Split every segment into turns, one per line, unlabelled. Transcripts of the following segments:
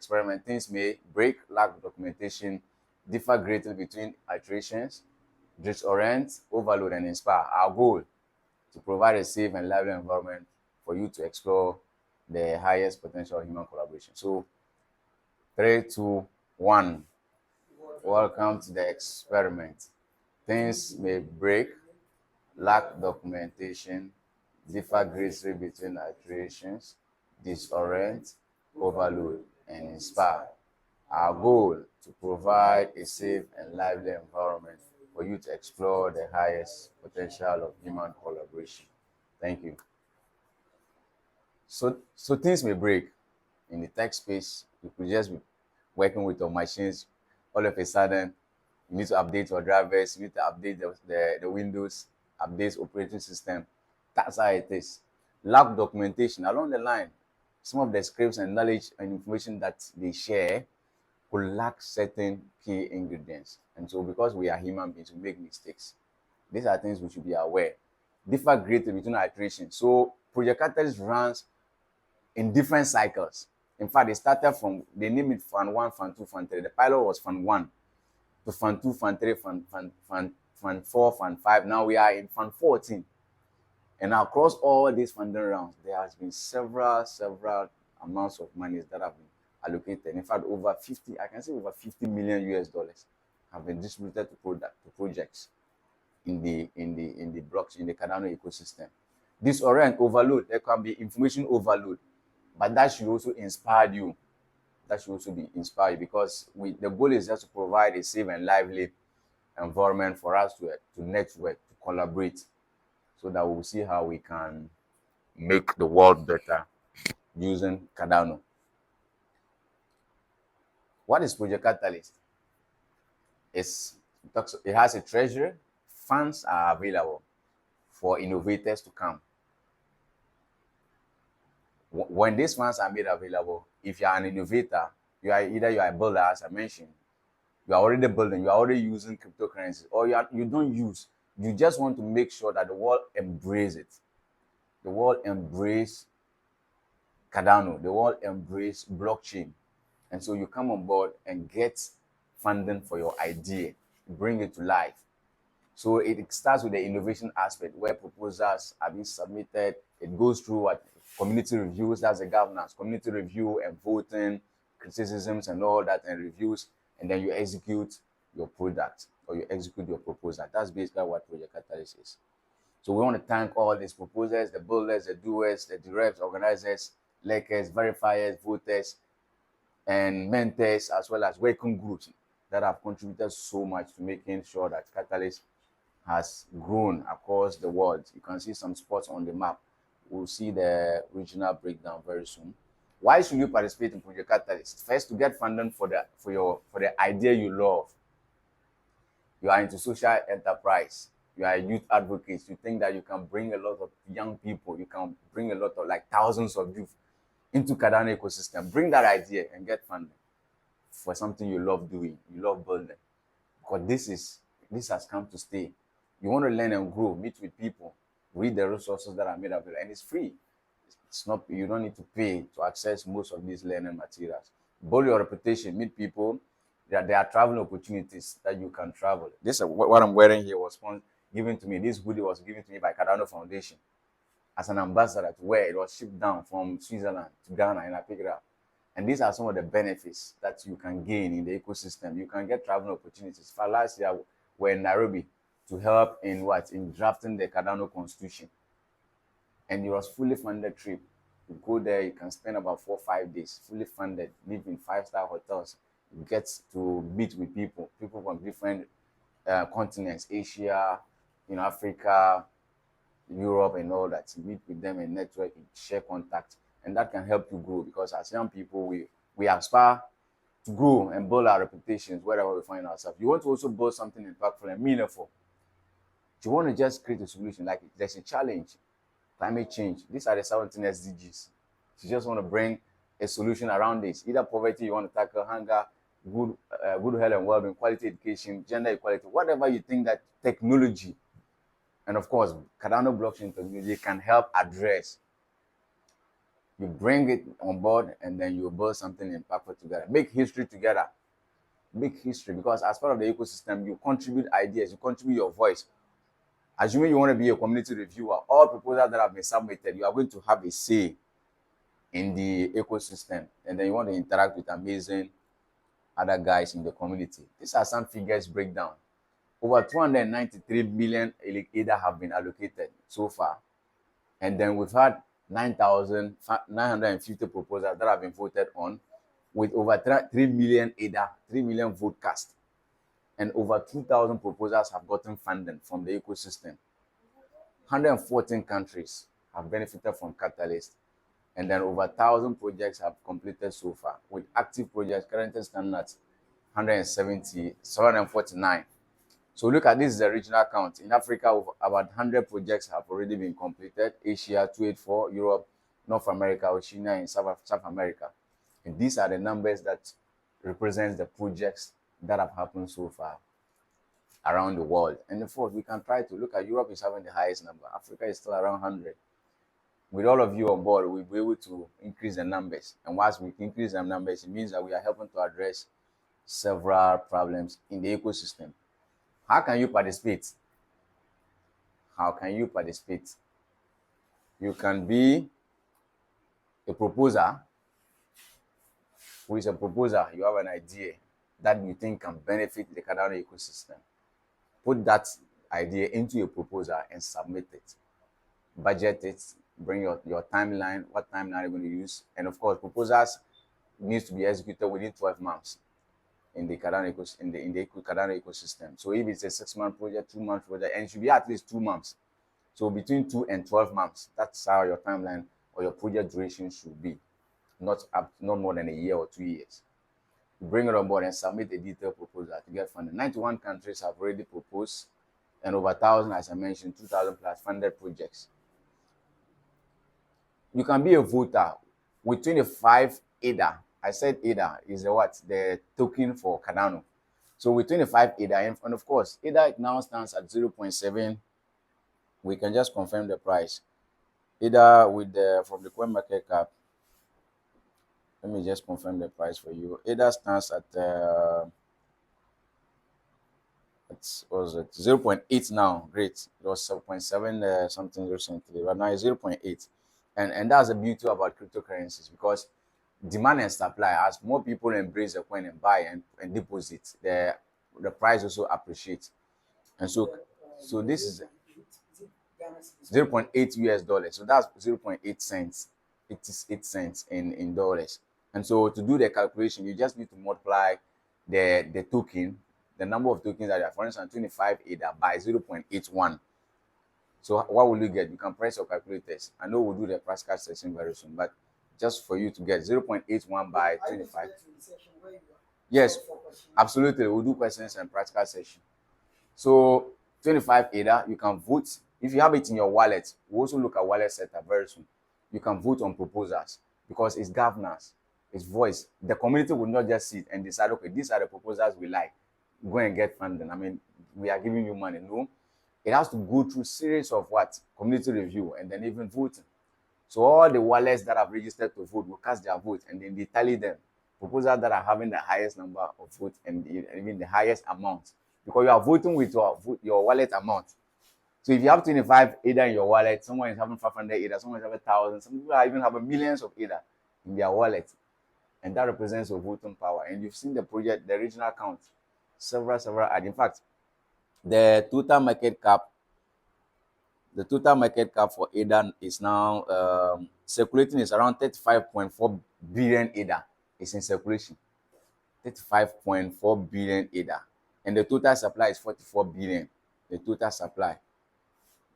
experiment, things may break, lack documentation, differ greatly between iterations, disorient, overload, and inspire. Our goal to provide a safe and lively environment for you to explore the highest potential human collaboration. So, 3, 2, 1. Welcome to the experiment. Things may break, lack documentation, differ greatly between iterations, disorient, overload, and inspire. Our goal to provide a safe and lively environment for you to explore the highest potential of human collaboration. Thank you. So things may break in the tech space. You could just be working with your machines. All of a sudden, you need to update your drivers, you need to update the Windows, update operating system. That's how it is. Lack documentation along the line. Some of the scripts and knowledge and information that they share could lack certain key ingredients. And so because we are human beings, we make mistakes. These are things we should be aware. Differ greatly between iterations. So Project Catalyst runs in different cycles. In fact, they named it Fund 1, Fund 2, Fund 3. The pilot was Fund 1 to Fund 2, Fund 3, Fund 4, Fund 5. Now we are in Fund 14. And across all these funding rounds, there has been several amounts of monies that have been allocated. In fact, over 50, I can say over 50 million US dollars have been distributed to projects in the blocks in the Cardano ecosystem. Disorient, overload, there can be information overload, but that should also inspire you. That should also be inspired because the goal is just to provide a safe and lively environment for us to network, to collaborate, so that we'll see how we can make the world better using Cardano. What is Project Catalyst? It has a treasury. Funds are available for innovators to come. When these funds are made available, if you are an innovator, you are a builder, as I mentioned, you are already building, you are already using cryptocurrencies, or you don't use, you just want to make sure that the world embrace it. The world embrace Cardano, the world embrace blockchain. And so you come on board and get funding for your idea, bring it to life. So it starts with the innovation aspect where proposals are being submitted. It goes through what community reviews, that's the governance, community review and voting, criticisms and all that, and reviews, and then you execute your product or you execute your proposal. That's basically what Project Catalyst is. So we want to thank all these proposers, the builders, the doers, the directs, organizers, leakers, verifiers, voters, and mentors, as well as working groups that have contributed so much to making sure that Catalyst has grown across the world. You can see some spots on the map. We'll see the regional breakdown very soon. Why should you participate in Project Catalyst? First, to get funding for the idea you love. You are into social enterprise. You are a youth advocate. You think that you can bring a lot of young people. You can bring a lot of thousands of youth into Cardano ecosystem. Bring that idea and get funding for something you love doing. You love building. Because this has come to stay. You want to learn and grow, meet with people, read the resources that are made available, and it's free. It's not, you don't need to pay to access most of these learning materials. Build your reputation, meet people. There are travel opportunities that you can travel. This what I'm wearing here was given to me. This hoodie was given to me by Cardano Foundation as an ambassador to wear. It was shipped down from Switzerland to Ghana, and I picked it up. And these are some of the benefits that you can gain in the ecosystem. You can get travel opportunities. For last year, we're in Nairobi to help in drafting the Cardano Constitution. And it was fully funded trip. You go there, you can spend about 4 or 5 days, fully funded, live in 5-star hotels. You get to meet with people from different continents, Asia, Africa, Europe, and all that. You meet with them and network, and share contacts, and that can help you grow. Because as young people, we aspire to grow and build our reputations wherever we find ourselves. You want to also build something impactful and meaningful. You want to just create a solution, like there's a challenge, climate change. These are the 17 SDGs. You just want to bring a solution around this. Either poverty, you want to tackle hunger, good health and well-being, quality education, gender equality, whatever you think that technology, and of course, Cardano blockchain technology can help address. You bring it on board, and then you build something impactful together. Make history together. Make history, because as part of the ecosystem, you contribute ideas, you contribute your voice. Assuming you want to be a community reviewer, all proposals that have been submitted, you are going to have a say in the ecosystem, and then you want to interact with amazing other guys in the community. These are some figures breakdown. Over 293 million ADA have been allocated so far, and then we've had 9,950 proposals that have been voted on, with over 3 million ADA, 3 million vote cast, and over 2,000 proposals have gotten funding from the ecosystem. 114 countries have benefited from Catalyst, and then over 1,000 projects have completed so far, with active projects currently standing at 749. So look at this, is the regional count. In Africa, about 100 projects have already been completed. Asia, 284, Europe, North America, Oceania, and South America. And these are the numbers that represent the projects that have happened so far around the world. And of course, we can try to look at Europe is having the highest number. Africa is still around 100. With all of you on board, we'll be able to increase the numbers. And once we increase the numbers, it means that we are helping to address several problems in the ecosystem. How can you participate? How can you participate? You can be a proposer. Who is a proposer? You have an idea that you think can benefit the Cardano ecosystem. Put that idea into a proposal and submit it. Budget it. Bring your timeline, what timeline are you going to use. And of course, proposals needs to be executed within 12 months in the Cardano ecosystem. So if it's a 6-month project, 2-month project, and it should be at least 2 months. So between 2 and 12 months, that's how your timeline or your project duration should be. Not more than a year or 2 years. You bring it on board and submit a detailed proposal to get funding. 91 countries have already proposed, and over 1,000, as I mentioned, 2,000 plus funded projects. You can be a voter with 25 ADA. I said ADA is the token for Cardano. So with 25 ADA, and of course, ADA now stands at 0.7. We can just confirm the price. ADA from the coin market cap. Let me just confirm the price for you. ADA stands at was it 0.8 now? Great. It was 7.7 something recently, but now it's 0.8. And that's the beauty about cryptocurrencies, because demand and supply, as more people embrace the coin and buy and deposit, the price also appreciates. And so this is 0.8 US dollars. So that's 0.8 cents. 88 cents in dollars. And so to do the calculation, you just need to multiply the token, the number of tokens that are, for instance, 25 ADA by 0.81. So what will you get? You can press your calculators. I know we'll do the practical session very soon, but just for you to get 0.81 by 25. Yes, absolutely. We'll do questions and practical session. So 25 ADA, you can vote. If you have it in your wallet, we'll also look at wallet setup very soon. You can vote on proposals, because it's governance, it's voice. The community will not just sit and decide, okay, these are the proposals we like. Go and get funding. I mean, we are giving you money. No, it has to go through series of community review, and then even voting. So all the wallets that have registered to vote will cast their vote, and then they tally them. Proposals that are having the highest number of votes and even the highest amount, because you are voting with your wallet amount. So if you have 25 ADA in your wallet, someone is having 500 ADA, someone is having 1,000, some people are even having millions of ADA in their wallet, and that represents your voting power. And you've seen the project, the regional count, several add. In fact, the total market cap for ADA is now circulating is around 35.4 billion ADA. It's in circulation, 35.4 billion ADA, and the total supply is 44 billion. The total supply.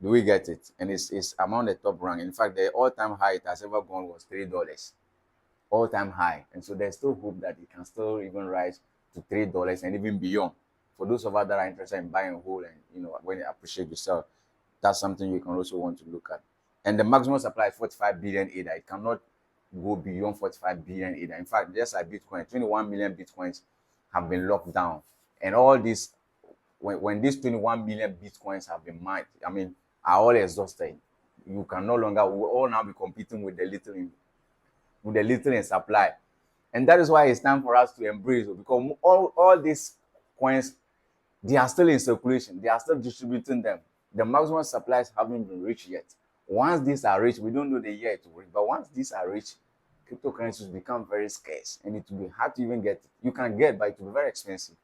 Do we get it? And it's among the top rank. In fact, the all-time high it has ever gone was $3. All-time high. And so there's still hope that it can still even rise to $3 and even beyond. For those of us that are interested in buying whole and when you appreciate yourself, that's something you can also want to look at. And the maximum supply is 45 billion ADA. It cannot go beyond 45 billion ADA. In fact, just like Bitcoin, 21 million Bitcoins have been locked down. And all this, when these 21 million Bitcoins have been mined, are all exhausted. You can no longer, we'll all now be competing with the little with the little in supply. And that is why it's time for us to embrace it, because all these coins, they are still in circulation. They are still distributing them. The maximum supplies haven't been reached yet. Once these are reached, we don't know the year it will reach, but once these are reached, cryptocurrencies become very scarce and it will be hard to even get it. You can get, but it will be very expensive.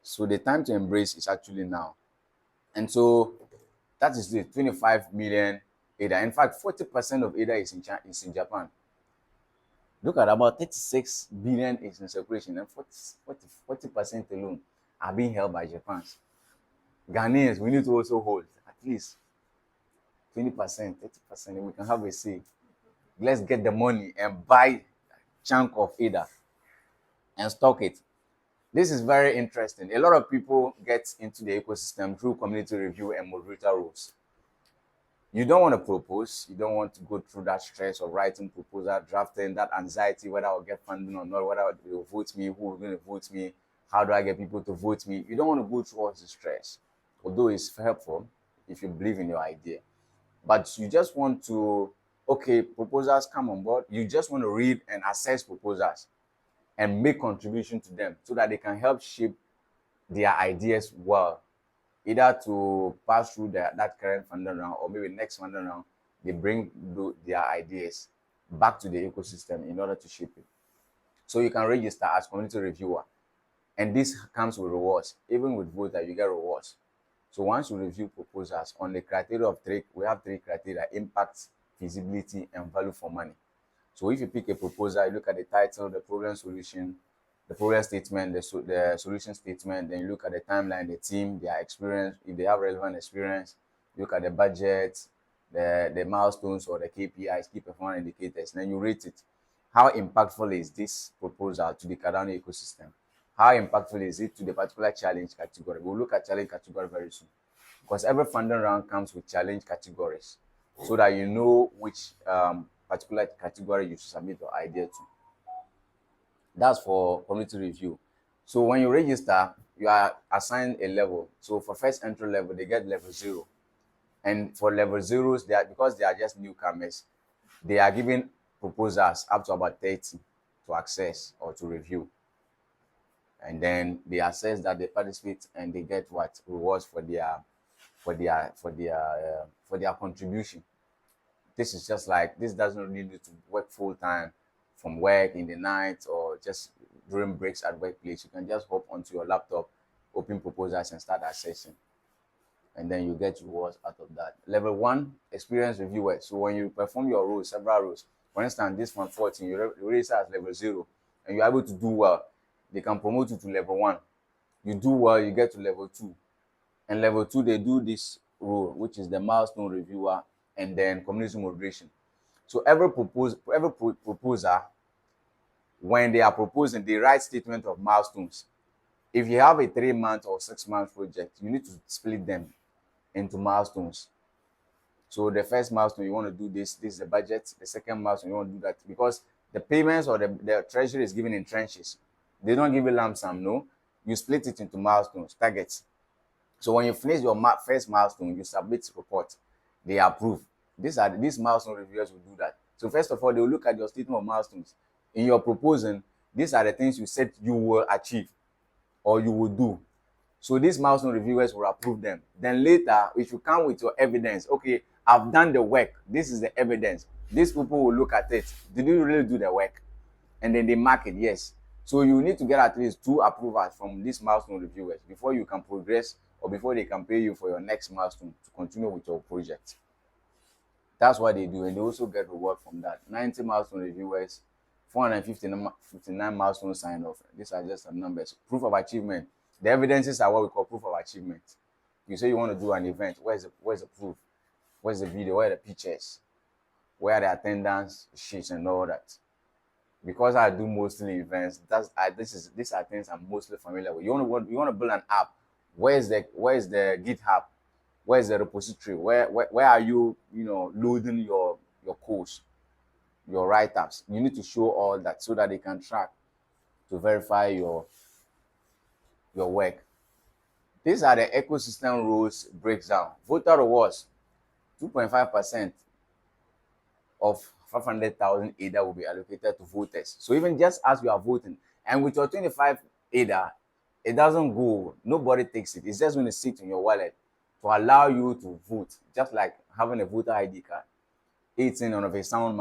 So the time to embrace is actually now. And so that is the 25 million ADA. In fact, 40% of ADA is in China, is in Japan. Look at about 36 billion is in circulation, and 40% alone are being held by Japan's. Ghanaians, we need to also hold at least 20%, 30%, and we can have a say. Let's get the money and buy chunk of ADA and stock it. This is very interesting. A lot of people get into the ecosystem through community review and moderator rules. You don't want to propose. You don't want to go through that stress of writing proposal, drafting, that anxiety whether I'll get funding or not, whether they'll vote me, who is going to vote me, how do I get people to vote me. You don't want to go through all the stress, although it's helpful if you believe in your idea. But you just want to, okay, proposals come on board. You just want to read and assess proposals and make contribution to them so that they can help shape their ideas well, either to pass through that current funding round or maybe next funding round, they bring their ideas back to the ecosystem in order to shape it. So you can register as community reviewer, and this comes with rewards. Even with voter, you get rewards. So once you review proposals on the criteria of three, we have three criteria: impact, feasibility, and value for money. So if you pick a proposal, you look at the title, the problem solution, the problem statement, the solution statement, then you look at the timeline, the team, their experience, if they have relevant experience, look at the budget, the milestones or the KPIs, key performance indicators, then you rate it. How impactful is this proposal to the Cardano ecosystem? How impactful is it to the particular challenge category? We'll look at challenge category very soon, because every funding round comes with challenge categories so that you know which particular category you should submit your idea to. That's for community review. So when you register, you are assigned a level. So for first entry level, they get level 0. And for level zeros, they are, because they are just newcomers, they are given proposals up to about 30 to access or to review. And then they assess that they participate and they get what rewards for their contribution. This is just like, this doesn't really need to work full time from work in the night or just during breaks at workplace. You can just hop onto your laptop, open proposals and start assessing, and then you get rewards out of that. Level 1, experience reviewer. So when you perform your roles, several roles, for instance, this one 14, you register as level 0 and you're able to do well, they can promote you to level 1. You do well, you get to level 2. And level 2, they do this role, which is the milestone reviewer and then community moderation. So every proposer, when they are proposing, they write statement of milestones. If you have a 3-month or 6-month project, you need to split them into milestones. So the first milestone, you want to do this is the budget. The second milestone, you want to do that, because the payments or the treasury is given in tranches. They don't give you lump sum, no. You split it into milestones, targets. So when you finish your first milestone, you submit report. They approve. These milestone reviewers will do that. So first of all, they will look at your statement of milestones. In your proposing, these are the things you said you will achieve or you will do. So these milestone reviewers will approve them. Then later, if you come with your evidence, okay, I've done the work. This is the evidence. These people will look at it. Did you really do the work? And then they mark it, yes. So you need to get at least 2 approvals from these milestone reviewers before you can progress or before they can pay you for your next milestone to continue with your project. That's what they do, and they also get reward from that. 90 milestone reviewers, 459 milestone sign off. These are just some numbers. Proof of achievement. The evidences are what we call proof of achievement. You say you want to do an event. Where's the proof? Where's the video? Where are the pictures? Where are the attendance sheets and all that? Because I do mostly events, these are things I'm mostly familiar with. You want to build an app. Where's the GitHub? Where's the repository? Where are you loading your codes, your write-ups? You need to show all that so that they can track to verify your work. These are the ecosystem rules breakdown. Voter rewards, 2.5% of 500,000 ADA will be allocated to voters. So even just as you are voting, and with your 25 ADA, it doesn't go, nobody takes it. It's just going to sit in your wallet to allow you to vote, just like having a voter ID card. 18 on of a sound